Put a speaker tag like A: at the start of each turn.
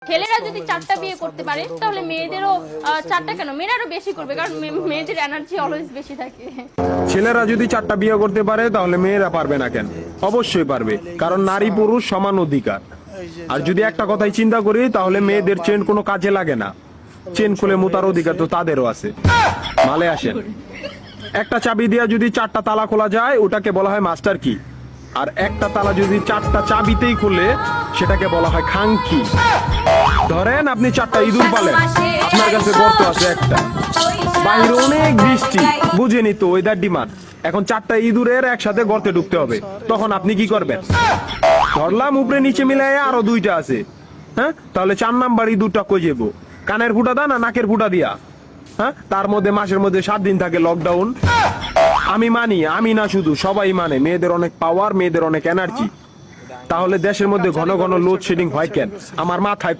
A: ছেলেরা যদি 4টা বিয়ে করতে পারে তাহলে মেয়েদেরও 4টা কেন, মেয়েরা আরো বেশি করবে, কারণ মেয়েদের এনার্জি অলওয়েজ বেশি থাকে।
B: ছেলেরা যদি 4টা বিয়ে করতে পারে তাহলে মেয়েরা পারবে না কেন? অবশ্যই পারবে, কারণ নারী পুরুষ সমান অধিকার। আর যদি একটা কথাই চিন্তা করি তাহলে মেয়েদের চেন কোনো কাজে লাগে না, চেন খুলে মুতার অধিকার তো তাদেরও আছে। মালে আসেন, একটা চাবি দিয়া যদি 4টা তালা খোলা যায় ওটাকে বলা হয় মাস্টার কি, আর একটা তালা যদি 4টা চাবিতেই খুলে সেটাকে বলা হয় খাঙ্কি। ধরেন আপনি 4টা ইঁদুর পালেন, আপনার কাছে গর্ত আছে একটা, বাইরে অনেক বৃষ্টি, বুঝেনি তো ওয়েদার ডিমান্ড, এখন 4টা ইঁদুরের একসাথে গর্তে ঢুকতে হবে, তখন আপনি কি করবেন? ধরলাম উপরে নিচে মিলাই আরো 2টা আছে, হ্যাঁ, তাহলে 4 নাম্বার ইঁদুরটা কই যাবো? কানের ফুটা দা না নাকের ফুটা দিয়া? হ্যাঁ, তার মধ্যে মাসের মধ্যে 7 দিন থাকে লকডাউন। আমি মানি, আমি না শুধু সবাই মানে, মেয়েদের অনেক পাওয়ার, মেয়েদের অনেক এনার্জি। তাহলে দেশের মধ্যে ঘন ঘন লোডশেডিং হয় কেন? আমার মাথায়